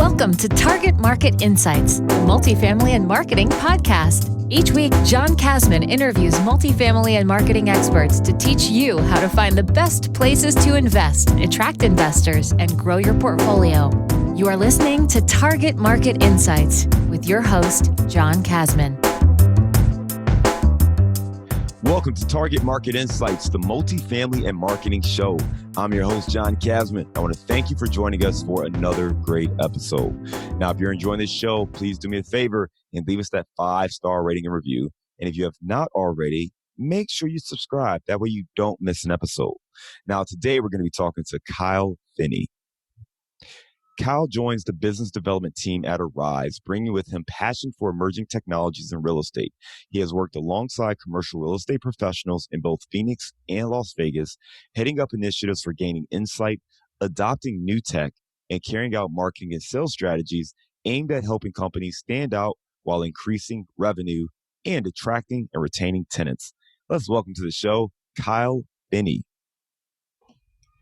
Welcome to Target Market Insights, the multifamily and marketing podcast. Each week, John Kasman interviews multifamily and marketing experts to teach you how to find the best places to invest, attract investors, and grow your portfolio. You are listening to Target Market Insights with your host, John Kasman. Welcome to Target Market Insights, the multifamily and marketing show. I'm your host, John Kasman. I want to thank you for joining us for another great episode. Now, if you're enjoying this show, please do me a favor and leave us that 5-star rating and review. And if you have not already, make sure you subscribe. That way you don't miss an episode. Now, today we're going to be talking to Kyle Finney. Kyle joins the business development team at Arize, bringing with him passion for emerging technologies in real estate. He has worked alongside commercial real estate professionals in both Phoenix and Las Vegas, heading up initiatives for gaining insight, adopting new tech, and carrying out marketing and sales strategies aimed at helping companies stand out while increasing revenue and attracting and retaining tenants. Let's welcome to the show, Kyle Finney.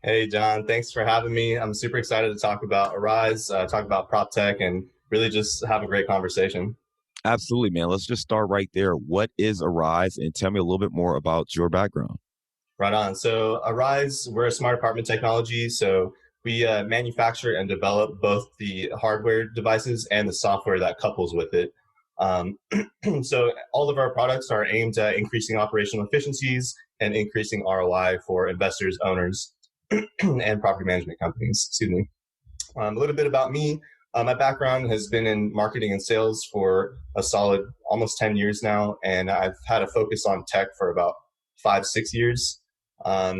Hey, John, thanks for having me. I'm super excited to talk about Arize, talk about PropTech, and really just have a great conversation. Absolutely, man. Let's just start right there. What is Arize? And tell me a little bit more about your background. Right on. So Arize, we're a smart apartment technology. So we manufacture and develop both the hardware devices and the software that couples with it. So all of our products are aimed at increasing operational efficiencies and increasing ROI for investors, owners, and property management companies. Excuse me. A little bit about me. My background has been in marketing and sales for a solid almost 10 years now, and I've had a focus on tech for about 5-6 years.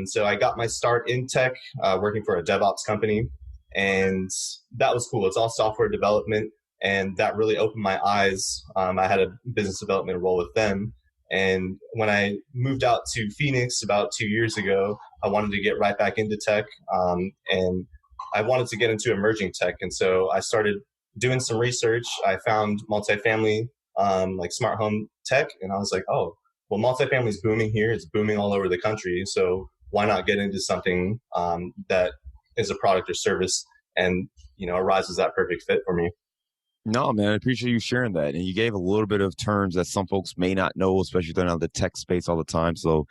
So I got my start in tech working for a Devops company, and that was cool. It's all software development, and that really opened my eyes. I had a business development role with them. And when I moved out to Phoenix about 2 years ago, I wanted to get right back into tech, and I wanted to get into emerging tech. And so I started doing some research. I found multifamily, like smart home tech, and I was like, oh, well, multifamily is booming here. It's booming all over the country. So why not get into something that is a product or service? And, Arize is that perfect fit for me. No, man, I appreciate you sharing that. And you gave a little bit of terms that some folks may not know, especially if they're not in the tech space all the time. So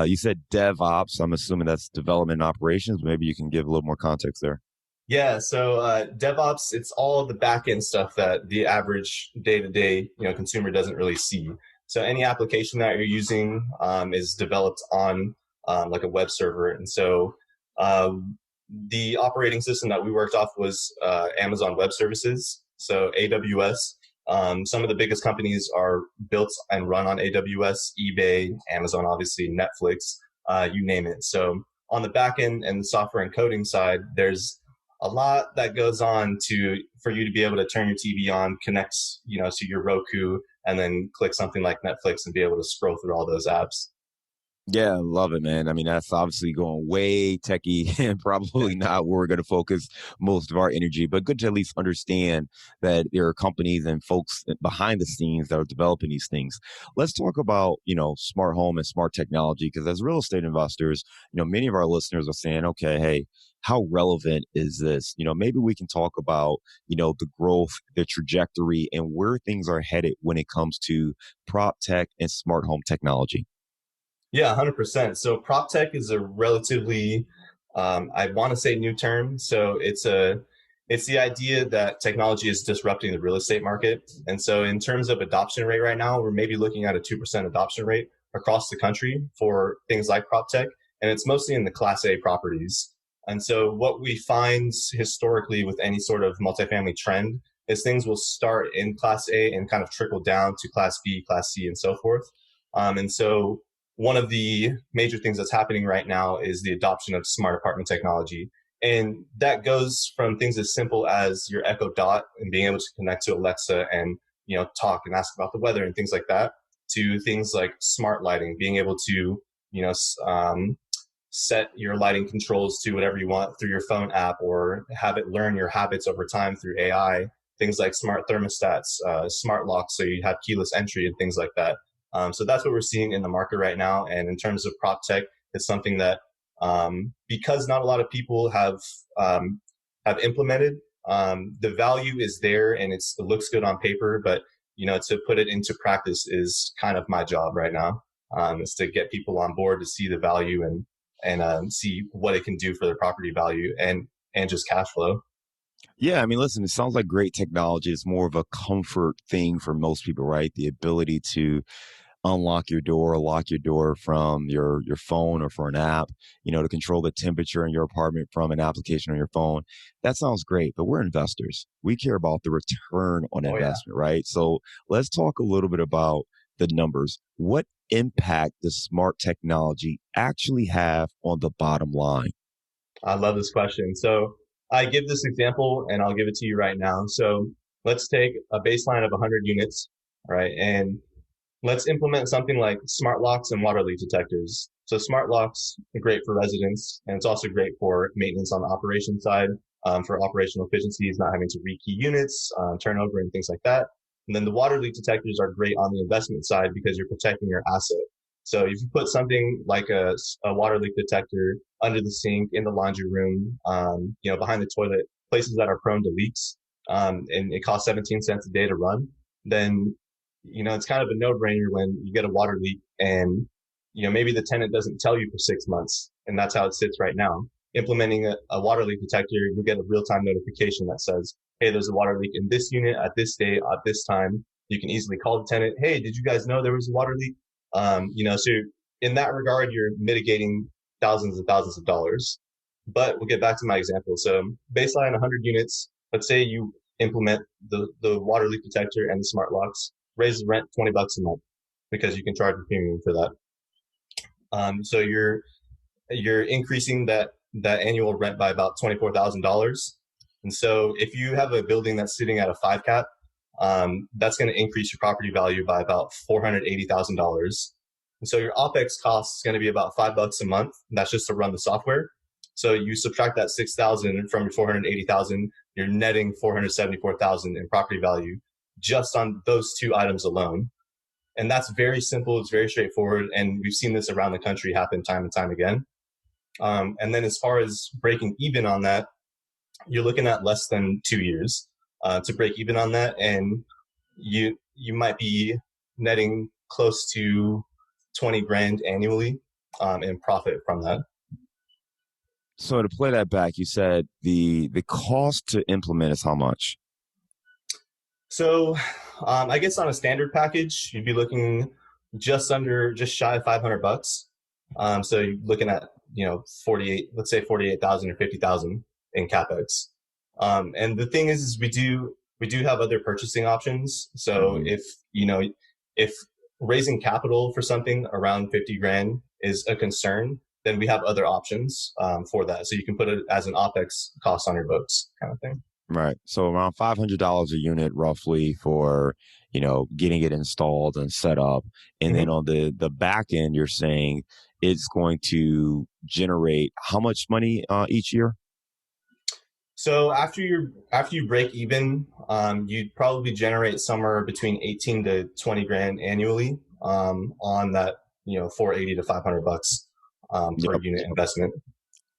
you said DevOps. I'm assuming that's development and operations. Maybe you can give a little more context there. Yeah, so DevOps, it's all the back-end stuff that the average day-to-day consumer doesn't really see. So any application that you're using is developed on like a web server. And so the operating system that we worked off was Amazon Web Services. So AWS, some of the biggest companies are built and run on AWS, eBay, Amazon, obviously, Netflix, you name it. So on the back end and the software and coding side, there's a lot that goes on for you to be able to turn your TV on, connect, to your Roku, and then click something like Netflix and be able to scroll through all those apps. Yeah, I love it, man. I mean, that's obviously going way techie and probably not where we're going to focus most of our energy, but good to at least understand that there are companies and folks behind the scenes that are developing these things. Let's talk about, smart home and smart technology, because as real estate investors, many of our listeners are saying, okay, hey, how relevant is this? Maybe we can talk about, the growth, the trajectory, and where things are headed when it comes to prop tech and smart home technology. Yeah, 100%. So PropTech is a relatively, I want to say new term. So it's the idea that technology is disrupting the real estate market. And so in terms of adoption rate right now, we're maybe looking at a 2% adoption rate across the country for things like PropTech. And it's mostly in the Class A properties. And so what we find historically with any sort of multifamily trend is things will start in Class A and kind of trickle down to Class B, Class C, and so forth. And so one of the major things that's happening right now is the adoption of smart apartment technology. And that goes from things as simple as your Echo Dot and being able to connect to Alexa and, talk and ask about the weather and things like that, to things like smart lighting, being able to, set your lighting controls to whatever you want through your phone app, or have it learn your habits over time through AI, things like smart thermostats, smart locks, so you have keyless entry and things like that. So that's what we're seeing in the market right now. And in terms of prop tech, it's something that because not a lot of people have implemented, The value is there and it looks good on paper, but to put it into practice is kind of my job right now. Is to get people on board to see the value and see what it can do for their property value and just cash flow. Yeah, I mean, listen, it sounds like great technology. It's more of a comfort thing for most people, right? The ability to unlock your door, lock your door from your phone or for an app, to control the temperature in your apartment from an application on your phone. That sounds great, but we're investors. We care about the return on Oh yeah. investment, right? So let's talk a little bit about the numbers. What impact does smart technology actually have on the bottom line? I love this question. So I give this example and I'll give it to you right now. So let's take a baseline of 100 units, right? And let's implement something like smart locks and water leak detectors. So smart locks are great for residents, and it's also great for maintenance on the operation side, for operational efficiencies, not having to rekey units, turnover, and things like that. And then the water leak detectors are great on the investment side because you're protecting your asset. So if you put something like a water leak detector under the sink, in the laundry room, behind the toilet, places that are prone to leaks, and it costs 17 cents a day to run, then it's kind of a no-brainer when you get a water leak and, maybe the tenant doesn't tell you for 6 months, and that's how it sits right now. Implementing a water leak detector, you get a real-time notification that says, hey, there's a water leak in this unit at this day, at this time. You can easily call the tenant. Hey, did you guys know there was a water leak? So in that regard, you're mitigating thousands and thousands of dollars. But we'll get back to my example. So baseline 100 units, let's say you implement the water leak detector and the smart locks, raise the rent $20 a month because you can charge a premium for that. So you're increasing that annual rent by about $24,000. And so if you have a building that's sitting at a 5 cap, that's going to increase your property value by about $480,000. And so your OPEX cost is going to be about $5 a month. That's just to run the software. So you subtract that 6,000 from your 480,000, you're netting 474,000 in property value just on those two items alone. And that's very simple. It's very straightforward. And we've seen this around the country happen time and time again. And then as far as breaking even on that, you're looking at less than 2 years to break even on that. And you might be netting close to 20 grand annually in profit from that. So to play that back, you said the cost to implement is how much? So I guess on a standard package, you'd be looking just shy of $500. So you're looking at, 48, let's say 48,000 or 50,000 in CapEx. And the thing is we do have other purchasing options. So if raising capital for something around 50 grand is a concern, then we have other options for that. So you can put it as an OPEX cost on your books kind of thing. Right. So around $500 a unit roughly for, getting it installed and set up. And then on the back end, you're saying it's going to generate how much money each year? So after you break even, you'd probably generate somewhere between 18 to 20 grand annually on that, 480 to $500 per unit investment.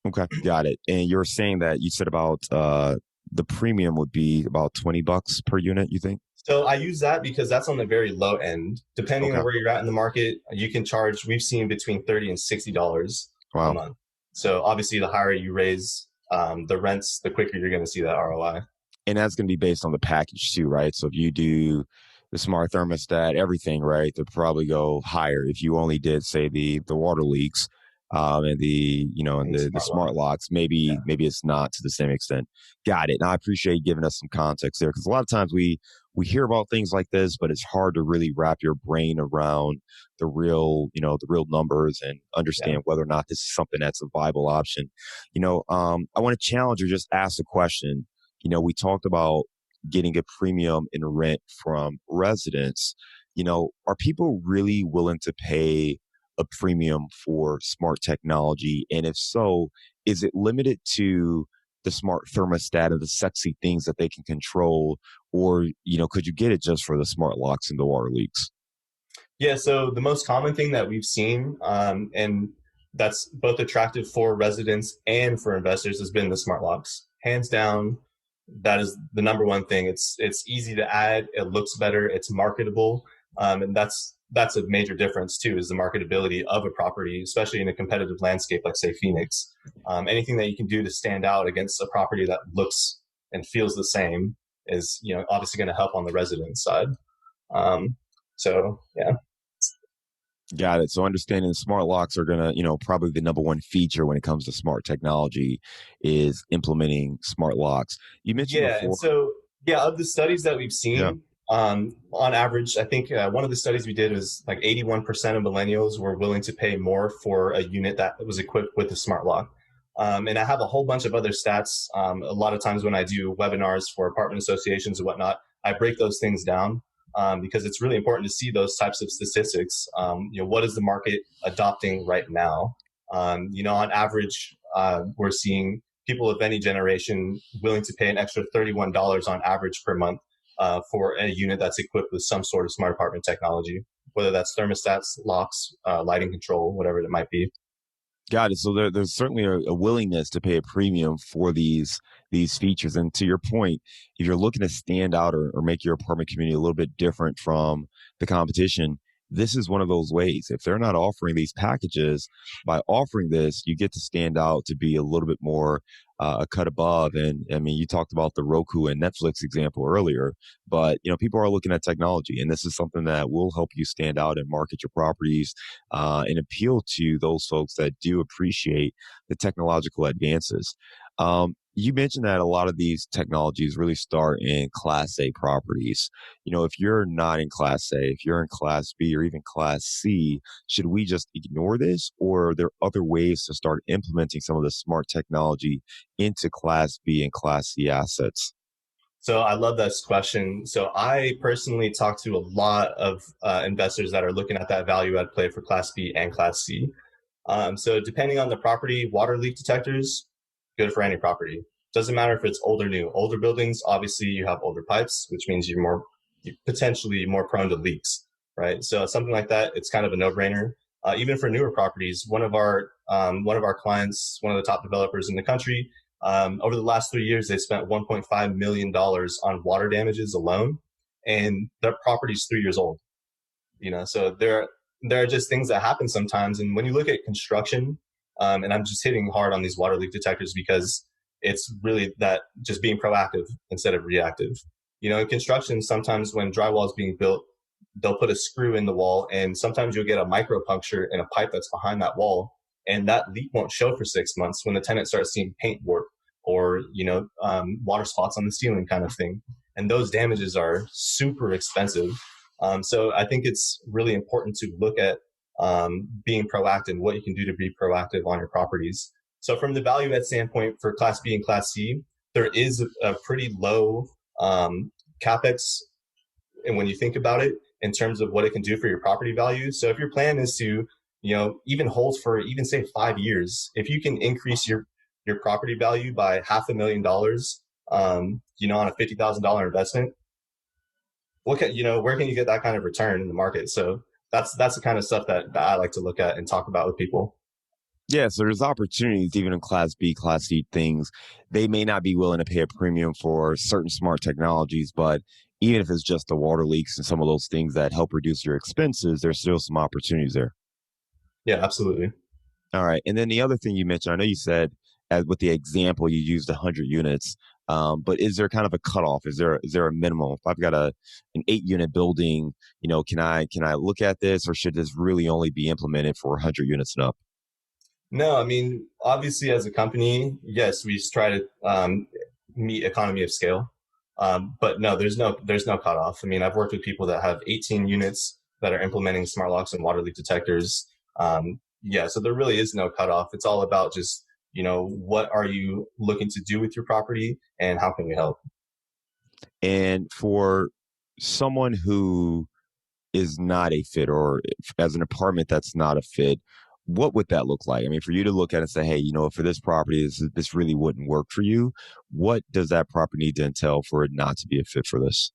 Okay, got it. And you're saying that you said about the premium would be about $20 per unit, you think? So I use that because that's on the very low end. Depending on where you're at in the market, you can charge, we've seen between $30 and $60 a month. So obviously the higher you raise the rents, the quicker you're going to see that ROI. And that's going to be based on the package too, right? So if you do the smart thermostat, everything, right, they'll probably go higher. If you only did, say, the water leaks and the smart locks, maybe it's not to the same extent. Got it. And I appreciate you giving us some context there, because a lot of times we hear about things like this, but it's hard to really wrap your brain around the real numbers and understand whether or not this is something that's a viable option. I want to challenge or just ask a question. We talked about getting a premium in rent from residents. Are people really willing to pay a premium for smart technology? And if so, is it limited to the smart thermostat and the sexy things that they can control? Or, could you get it just for the smart locks and the water leaks? Yeah, so the most common thing that we've seen, and that's both attractive for residents and for investors, has been the smart locks. Hands down, That is the number one thing. It's easy to add. It looks better. It's marketable, and that's a major difference too. Is the marketability of a property, especially in a competitive landscape like say Phoenix. Anything that you can do to stand out against a property that looks and feels the same is obviously going to help on the resident side. Um, so yeah. Got it. So understanding the smart locks are gonna, probably the number one feature when it comes to smart technology is implementing smart locks. You mentioned Yeah, and before, so yeah, of the studies that we've yeah, seen, on average, I think one of the studies we did was like 81% of millennials were willing to pay more for a unit that was equipped with a smart lock. And I have a whole bunch of other stats. A lot of times when I do webinars for apartment associations and whatnot, I break those things down because it's really important to see those types of statistics. What is the market adopting right now? On average, we're seeing people of any generation willing to pay an extra $31 on average per month for a unit that's equipped with some sort of smart apartment technology, whether that's thermostats, locks, lighting control, whatever it might be. got it. So there's certainly a willingness to pay a premium for these features. And to your point, if you're looking to stand out or make your apartment community a little bit different from the competition, this is one of those ways. If they're not offering these packages, by offering this, you get to stand out to be a little bit more a cut above. And I mean, you talked about the Roku and Netflix example earlier, but people are looking at technology, and this is something that will help you stand out and market your properties and appeal to those folks that do appreciate the technological advances. You mentioned that a lot of these technologies really start in Class A properties. If you're not in Class A, if you're in Class B or even Class C, should we just ignore this, or are there other ways to start implementing some of the smart technology into Class B and Class C assets? So I love this question. So I personally talk to a lot of investors that are looking at that value add play for Class B and Class C. So depending on the property, water leak detectors, good for any property. Doesn't matter if it's old or new. Older buildings, obviously you have older pipes, which means you're potentially more prone to leaks, right? So something like that, it's kind of a no-brainer. Even for newer properties, one of our clients, one of the top developers in the country, over the last 3 years, they spent $1.5 million on water damages alone, and their property's 3 years old. So there are just things that happen sometimes. And when you look at construction, and I'm just hitting hard on these water leak detectors because it's really that just being proactive instead of reactive. In construction, sometimes when drywall is being built, they'll put a screw in the wall, and sometimes you'll get a micro puncture in a pipe that's behind that wall, and that leak won't show for 6 months when the tenant starts seeing paint warp or water spots on the ceiling kind of thing. And those damages are super expensive. So I think it's really important to look at being proactive, what you can do to be proactive on your properties. So from the value add standpoint for Class B and Class C, there is a pretty low capex, and when you think about it in terms of what it can do for your property value. So if your plan is to even hold for even say 5 years, if you can increase your property value by $500,000 on a $50,000 investment, where can you get that kind of return in the market? So that's the kind of stuff that I like to look at and talk about with people. Yeah, so there's opportunities even in Class B, Class C things. They may not be willing to pay a premium for certain smart technologies, but even if it's just the water leaks and some of those things that help reduce your expenses, there's still some opportunities there. Yeah, absolutely. All right. And then the other thing you mentioned, I know you said as with the example, you used 100 units, but is there kind of a cutoff? Is there a minimum? If I've got an 8 unit building, can I look at this, or should this really only be implemented for 100 units and up? No, I mean, obviously, as a company, yes, we try to meet economy of scale, but no, there's no cutoff. I mean, I've worked with people that have 18 units that are implementing smart locks and water leak detectors. Yeah, so there really is no cutoff. It's all about just what are you looking to do with your property, and how can we help? And for someone who is not a fit, or as an apartment that's not a fit, what would that look like? I mean, for you to look at it and say, hey, for this property, this really wouldn't work for you. What does that property need to entail for it not to be a fit for this?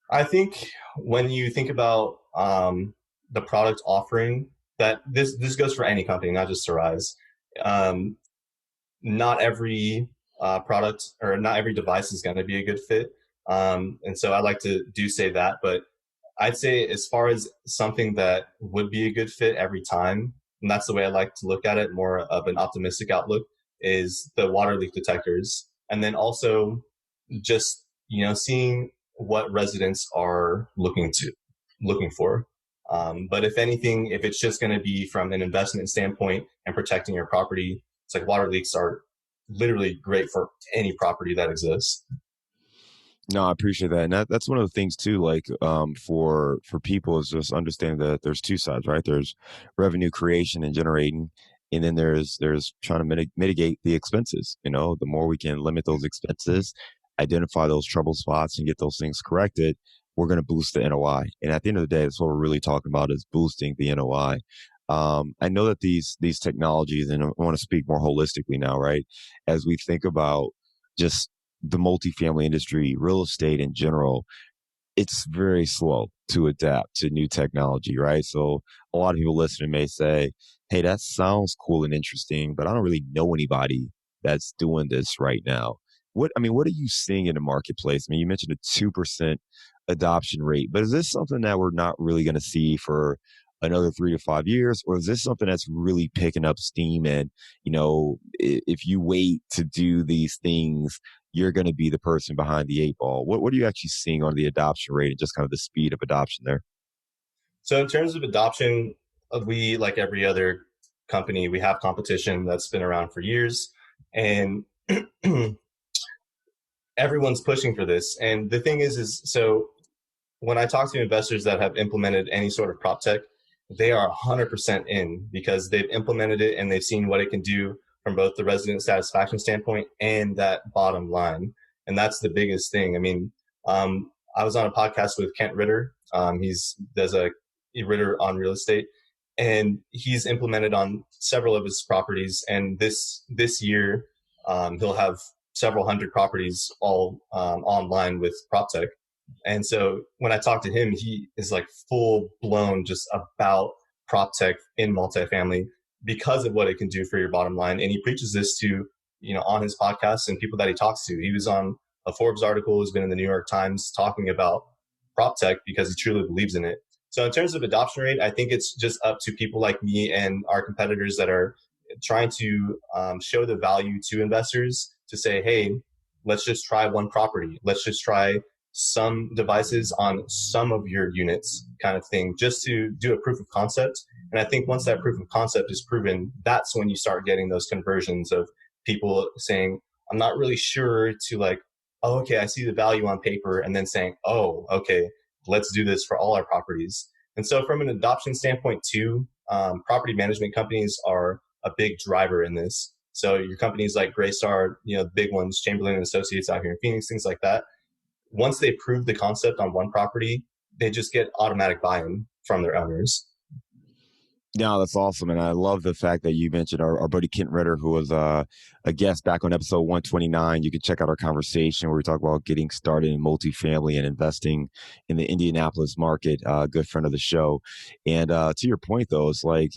I think when you think about the product offering, that this goes for any company, not just Arize. Um, Not every product, or not every device is going to be a good fit. And so I like to do say that, but I'd say as far as something that would be a good fit every time, and that's the way I like to look at it, more of an optimistic outlook, is the water leak detectors. And then also just, seeing what residents are looking for. But if anything, if it's just going to be from an investment standpoint and protecting your property, it's like water leaks are literally great for any property that exists. No, I appreciate that, and that's one of the things too. Like, for people is just understanding that there's two sides, right? There's revenue creation and generating, and then there's trying to mitigate the expenses. The more we can limit those expenses, identify those trouble spots, and get those things corrected, we're going to boost the NOI. And at the end of the day, that's what we're really talking about is boosting the NOI. I know that these technologies, and I want to speak more holistically now, right? As we think about just the multifamily industry, real estate in general, it's very slow to adapt to new technology, right? So a lot of people listening may say, hey, that sounds cool and interesting, but I don't really know anybody that's doing this right now. What are you seeing in the marketplace? You mentioned a 2% adoption rate, but is this something that we're not really going to see for another 3 to 5 years, or is this something that's really picking up steam? And, if you wait to do these things, you're going to be the person behind the eight ball. What are you actually seeing on the adoption rate and just kind of the speed of adoption there? So in terms of adoption, we, like every other company, we have competition that's been around for years, and everyone's pushing for this. And the thing is so when I talk to investors that have implemented any sort of prop tech, they are 100% in because they've implemented it and they've seen what it can do from both the resident satisfaction standpoint and that bottom line. And that's the biggest thing. I was on a podcast with Kent Ritter. He's does a Ritter on real estate, and he's implemented on several of his properties. And this year, he'll have several hundred properties all online with PropTech. And so when I talk to him, he is like full blown just about PropTech in multifamily because of what it can do for your bottom line. And he preaches this to, on his podcast and people that he talks to. He was on a Forbes article, has been in the New York Times talking about PropTech because he truly believes in it. So in terms of adoption rate, I think it's just up to people like me and our competitors that are trying to show the value to investors to say, hey, let's just try one property. Let's just try some devices on some of your units kind of thing, just to do a proof of concept. And I think once that proof of concept is proven, that's when you start getting those conversions of people saying, I'm not really sure, to like, oh, okay, I see the value on paper, and then saying, oh, okay, let's do this for all our properties. And so from an adoption standpoint too, property management companies are a big driver in this. So your companies like Greystar, the big ones, Chamberlain and Associates out here in Phoenix, things like that. Once they prove the concept on one property, they just get automatic buy-in from their owners. No, that's awesome. And I love the fact that you mentioned our buddy Kent Ritter, who was a guest back on episode 129. You can check out our conversation where we talk about getting started in multifamily and investing in the Indianapolis market, a good friend of the show. And to your point, though, it's like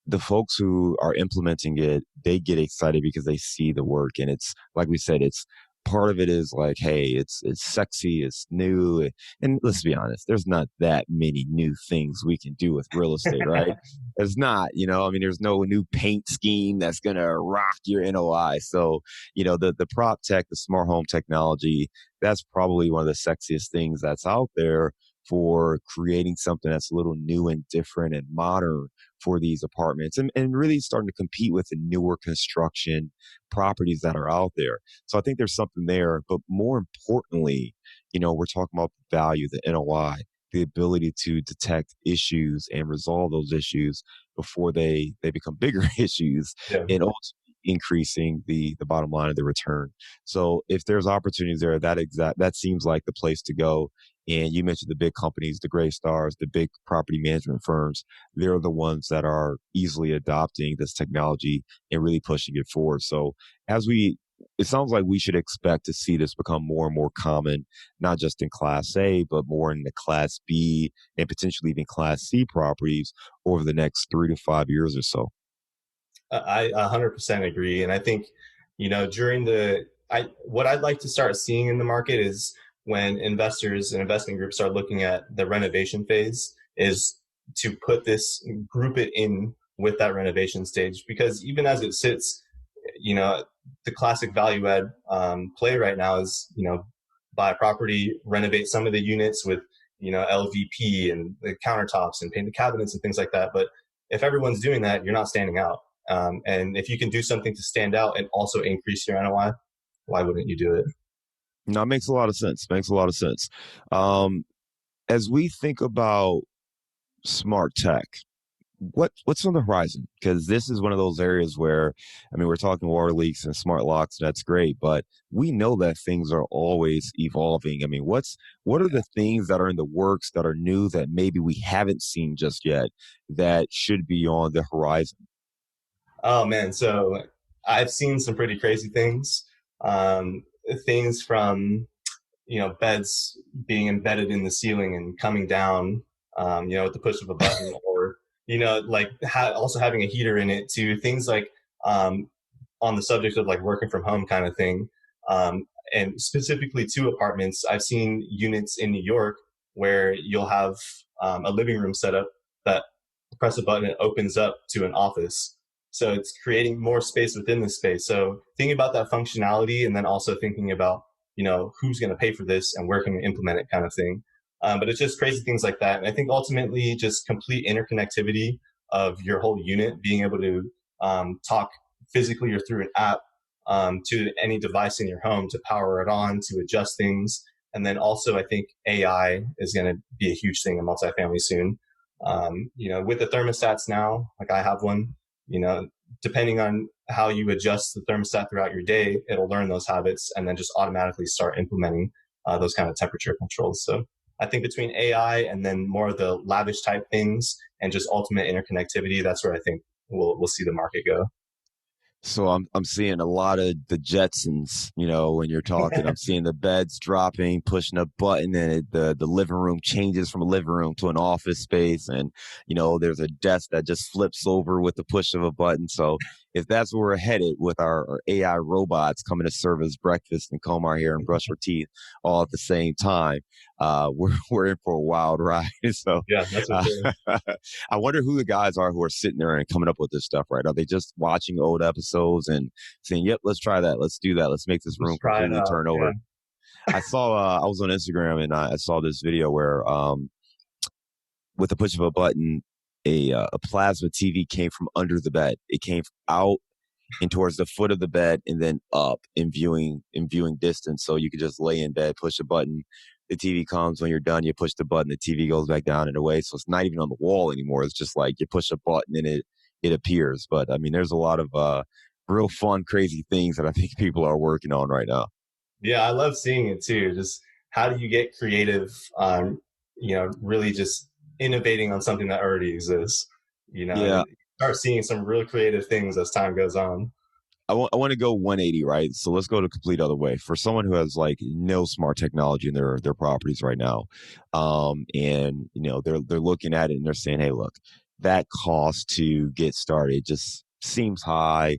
the folks who are implementing it, they get excited because they see the work. And it's like we said, it's part of it is like, hey, it's sexy, it's new. And let's be honest, there's not that many new things we can do with real estate, right? There's not, there's no new paint scheme that's going to rock your NOI. So, the prop tech, the smart home technology, that's probably one of the sexiest things that's out there for creating something that's a little new and different and modern for these apartments, and really starting to compete with the newer construction properties that are out there. So I think there's something there, but more importantly, we're talking about the value, the NOI, the ability to detect issues and resolve those issues before they become bigger issues, Yeah. and ultimately increasing the bottom line of the return. So if there's opportunities there, that seems like the place to go. And you mentioned the big companies, the Gray Stars, the big property management firms. They're the ones that are easily adopting this technology and really pushing it forward. So it sounds like we should expect to see this become more and more common, not just in Class A, but more in the Class B and potentially even Class C properties over the next 3 to 5 years or so. I 100% agree. And I think During what I'd like to start seeing in the market is when investors and investment groups are looking at the renovation phase is to group it in with that renovation stage, because even as it sits, you know, the classic value add play right now is, buy a property, renovate some of the units with, LVP and the countertops and paint the cabinets and things like that. But if everyone's doing that, you're not standing out. And if you can do something to stand out and also increase your NOI, why wouldn't you do it? No, it makes a lot of sense. Makes a lot of sense. Um, as we think about smart tech, what's on the horizon? Because this is one of those areas where, I mean, we're talking water leaks and smart locks. That's great, but we know that things are always evolving. I mean, what are the things that are in the works that are new that maybe we haven't seen just yet that should be on the horizon? Oh man, so I've seen some pretty crazy things. Um, Things from beds being embedded in the ceiling and coming down, at the push of a button, or like also having a heater in it, to things like on the subject of like working from home kind of thing. And specifically to apartments, I've seen units in New York where you'll have a living room set up that press a button, it opens up to an office. So it's creating more space within the space. So thinking about that functionality, and then also thinking about, who's going to pay for this and where can we implement it kind of thing. But it's just crazy things like that. And I think ultimately just complete interconnectivity of your whole unit, being able to talk physically or through an app to any device in your home to power it on, to adjust things. And then also, I think AI is going to be a huge thing in multifamily soon. With the thermostats now, like I have one, depending on how you adjust the thermostat throughout your day, it'll learn those habits and then just automatically start implementing those kind of temperature controls. So I think between AI and then more of the lavish type things and just ultimate interconnectivity, that's where I think we'll see the market go. So I'm seeing a lot of the Jetsons, when you're talking. I'm seeing the beds dropping, pushing a button, and the living room changes from a living room to an office space, and there's a desk that just flips over with the push of a button. So if that's where we're headed with our AI robots coming to serve us breakfast and comb our hair and brush our teeth all at the same time, we're in for a wild ride. So Yeah, that's for sure. I wonder who the guys are who are sitting there and coming up with this stuff, right? Are they just watching old episodes and saying, yep, let's try that. Let's do that. Let's make this room Just try it completely out. turn Yeah. over. I was on Instagram and I saw this video where, with the push of a button, a plasma TV came from under the bed. It came out and towards the foot of the bed and then up in viewing distance. So you could just lay in bed, push a button. The TV comes when you're done. You push the button, the TV goes back down and away. So it's not even on the wall anymore. It's just like you push a button and it appears. But I mean, there's a lot of real fun, crazy things that I think people are working on right now. Yeah, I love seeing it too. Just how do you get creative really just innovating on something that already exists, Yeah, and start seeing some real creative things as time goes on. I want to go 180, right? So let's go the complete other way. For someone who has like no smart technology in their properties right now, and they're looking at it and they're saying, hey, look, that cost to get started just seems high.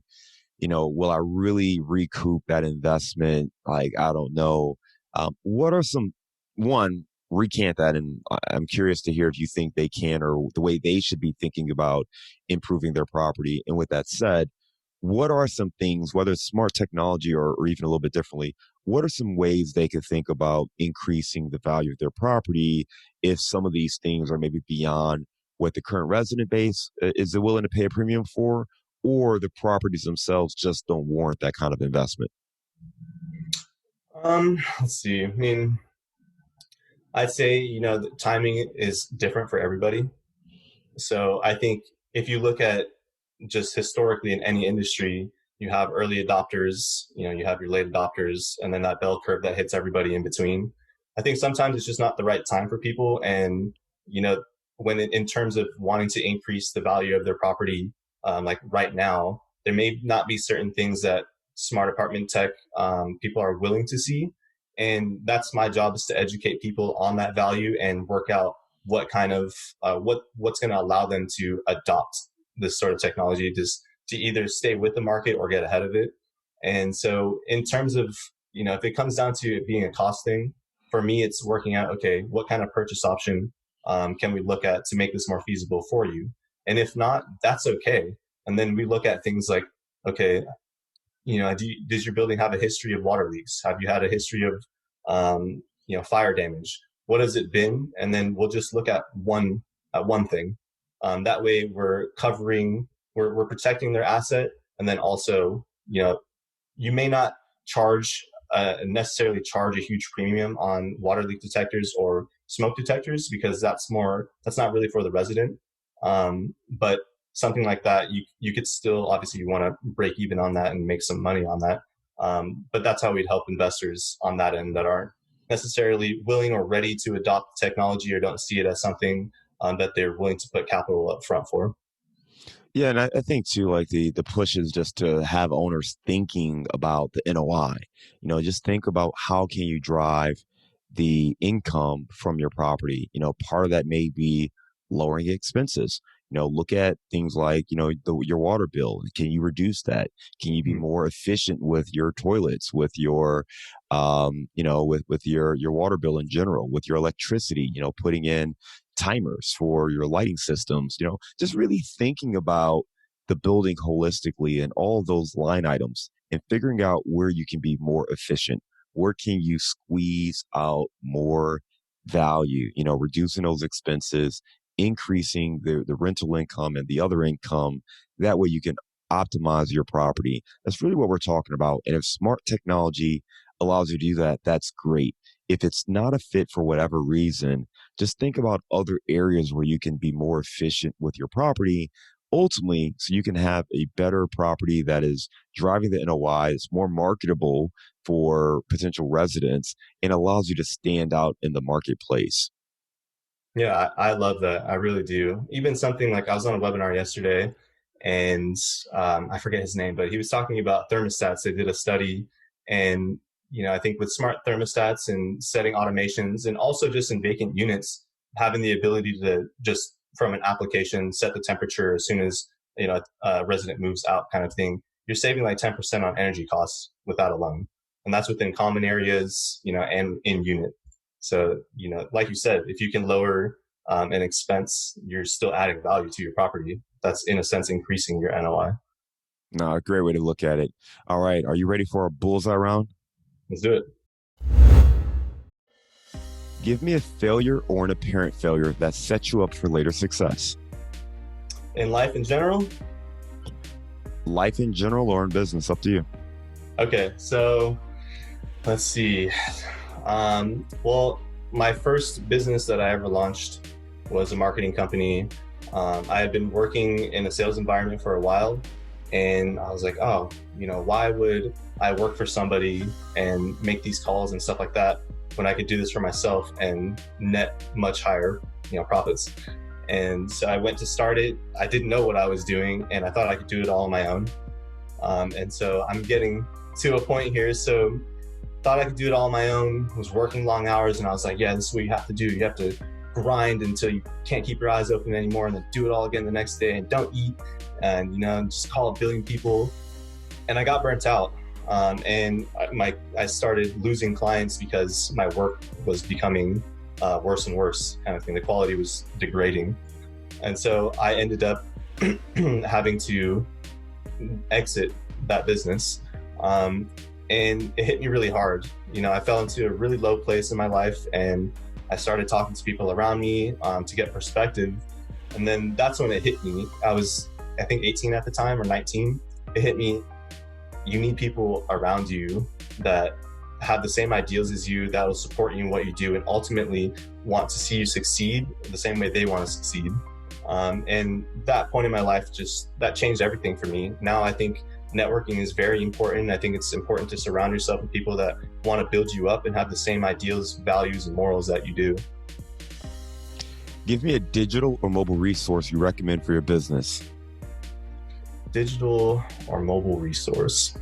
Will I really recoup that investment? Like, I don't know. What are some, one, recant that. And I'm curious to hear if you think they can, or the way they should be thinking about improving their property. And with that said, what are some things, whether it's smart technology or even a little bit differently, what are some ways they could think about increasing the value of their property if some of these things are maybe beyond what the current resident base is willing to pay a premium for, or the properties themselves just don't warrant that kind of investment? Let's see. I mean, I'd say the timing is different for everybody. So I think if you look at just historically in any industry, you have early adopters, you have your late adopters, and then that bell curve that hits everybody in between. I think sometimes it's just not the right time for people. And, when in terms of wanting to increase the value of their property, like right now, there may not be certain things that smart apartment tech people are willing to see. And that's my job, is to educate people on that value and work out what kind of what's going to allow them to adopt this sort of technology, just to either stay with the market or get ahead of it. And so in terms of, if it comes down to it being a cost thing, for me, it's working out, okay, what kind of purchase option can we look at to make this more feasible for you? And if not, that's okay. And then we look at things like, okay, does your building have a history of water leaks? Have you had a history of, fire damage? What has it been? And then we'll just look at one thing. That way we're protecting their asset. And then also, you may not necessarily charge a huge premium on water leak detectors or smoke detectors, because that's not really for the resident. But something like that, you could still, obviously you want to break even on that and make some money on that. But that's how we'd help investors on that end that aren't necessarily willing or ready to adopt technology or don't see it as something that they're willing to put capital up front for. Yeah, and I think too, like the push is just to have owners thinking about the NOI. Just think about how can you drive the income from your property. Part of that may be lowering expenses. Look at things like, your water bill. Can you reduce that? Can you be more efficient with your toilets, with your, with your water bill in general, with your electricity, putting in timers for your lighting systems, just really thinking about the building holistically and all of those line items and figuring out where you can be more efficient. Where can you squeeze out more value, reducing those expenses, increasing the rental income and the other income. That way you can optimize your property. That's really what we're talking about. And if smart technology allows you to do that, that's great. If it's not a fit for whatever reason, just think about other areas where you can be more efficient with your property, ultimately, so you can have a better property that is driving the NOI, it's more marketable for potential residents, and allows you to stand out in the marketplace. Yeah, I love that. I really do. Even something like, I was on a webinar yesterday, and I forget his name, but he was talking about thermostats. They did a study, and I think with smart thermostats and setting automations, and also just in vacant units, having the ability to just from an application set the temperature as soon as a resident moves out, kind of thing. You're saving like 10% on energy costs with that alone, and that's within common areas, and in unit. So, like you said, if you can lower an expense, you're still adding value to your property. That's in a sense increasing your NOI. No, a great way to look at it. All right, are you ready for a bullseye round? Let's do it. Give me a failure or an apparent failure that sets you up for later success. In life in general? Life in general or in business, up to you. Okay, so let's see. Well, my first business that I ever launched was a marketing company. I had been working in a sales environment for a while, and I was like, oh, why would I work for somebody and make these calls and stuff like that when I could do this for myself and net much higher, profits? And so I went to start it. I didn't know what I was doing, and I thought I could do it all on my own. And so I'm getting to a point here. So thought I could do it all on my own, was working long hours, and I was like, yeah, this is what you have to do. You have to grind until you can't keep your eyes open anymore, and then do it all again the next day, and don't eat, and just call a billion people. And I got burnt out. And I started losing clients because my work was becoming worse and worse, kind of thing. The quality was degrading. And so I ended up having to exit that business. And it hit me really hard. I fell into a really low place in my life, and I started talking to people around me to get perspective. And then that's when it hit me. I was, I think, 18 at the time, or 19. It hit me. You need people around you that have the same ideals as you, that will support you in what you do, and ultimately want to see you succeed the same way they want to succeed. And that point in my life, that changed everything for me. Now I think networking is very important. I think it's important to surround yourself with people that want to build you up and have the same ideals, values, and morals that you do. Give me a digital or mobile resource you recommend for your business. Digital or mobile resource.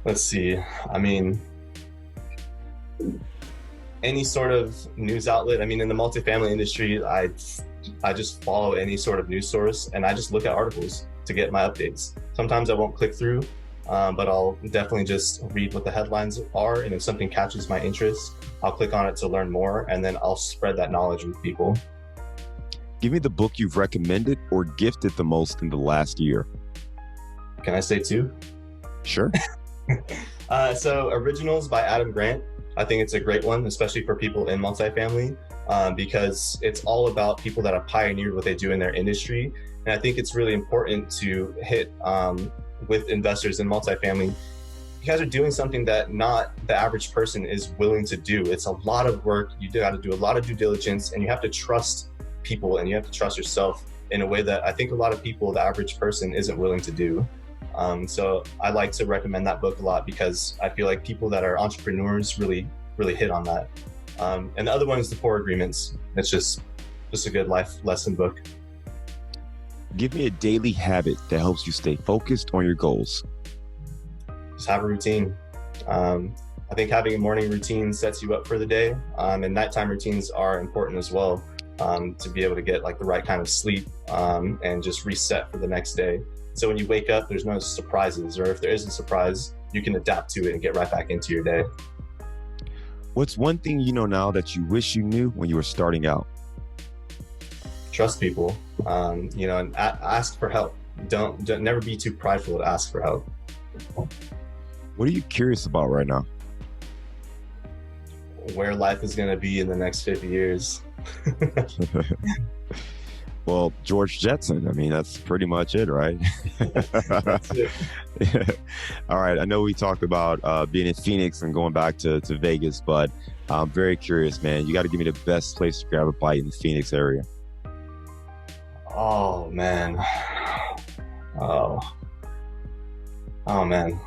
Let's see. Any sort of news outlet. In the multifamily industry, I just follow any sort of news source, and I just look at articles to get my updates. Sometimes I won't click through, but I'll definitely just read what the headlines are. And if something catches my interest, I'll click on it to learn more, and then I'll spread that knowledge with people. Give me the book you've recommended or gifted the most in the last year. Can I say two? Sure. So Originals by Adam Grant. I think it's a great one, especially for people in multifamily, because it's all about people that have pioneered what they do in their industry. And I think it's really important to hit with investors in multifamily. You guys are doing something that not the average person is willing to do. It's a lot of work. You got to do a lot of due diligence, and you have to trust people, and you have to trust yourself in a way that I think a lot of people, the average person, isn't willing to do. So I like to recommend that book a lot because I feel like people that are entrepreneurs really hit on that. And the other one is The Four Agreements. It's just a good life lesson book. Give me a daily habit that helps you stay focused on your goals. Just have a routine. I think having a morning routine sets you up for the day, and nighttime routines are important as well, to be able to get like the right kind of sleep, and just reset for the next day. So when you wake up, there's no surprises, or if there is a surprise, you can adapt to it and get right back into your day. What's one thing you know now that you wish you knew when you were starting out? Trust people, and ask for help. Don't never be too prideful to ask for help. What are you curious about right now? Where life is going to be in the next 50 years. Well, George Jetson, I mean, that's pretty much it, right? That's it. All right. I know we talked about being in Phoenix and going back to Vegas, but I'm very curious, man. You got to give me the best place to grab a bite in the Phoenix area. Oh, man. Oh, man.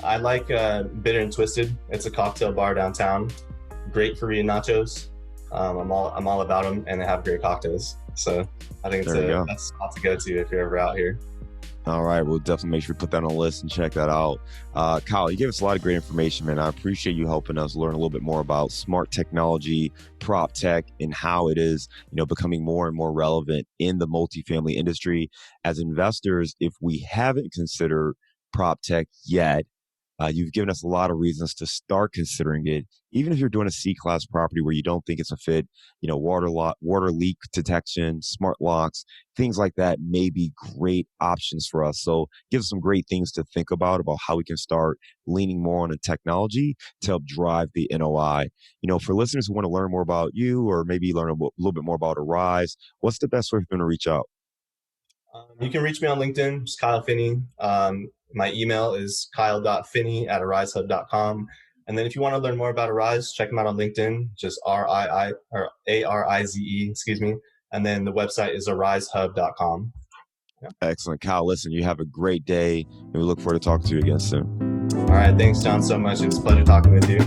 I like Bitter and Twisted. It's a cocktail bar downtown. Great Korean nachos. I'm all about them, and they have great cocktails. So I think it's a spot to go to if you're ever out here. All right, we'll definitely make sure to put that on the list and check that out. Kyle, you gave us a lot of great information, man. I appreciate you helping us learn a little bit more about smart technology, PropTech, and how it is, becoming more and more relevant in the multifamily industry. As investors, if we haven't considered PropTech yet, you've given us a lot of reasons to start considering it. Even if you're doing a C-class property where you don't think it's a fit, water leak detection, smart locks, things like that may be great options for us. So give us some great things to think about how we can start leaning more on the technology to help drive the NOI. For listeners who want to learn more about you or maybe learn a little bit more about Arize, what's the best way for them to reach out? You can reach me on LinkedIn, just Kyle Finney. My email is kyle.finney@arizehub.com. And then if you want to learn more about Arize, check them out on LinkedIn, just ARIZE, excuse me. And then the website is arizehub.com. Yeah. Excellent. Kyle, listen, you have a great day, and we look forward to talking to you again soon. All right. Thanks, John, so much. It was a pleasure talking with you.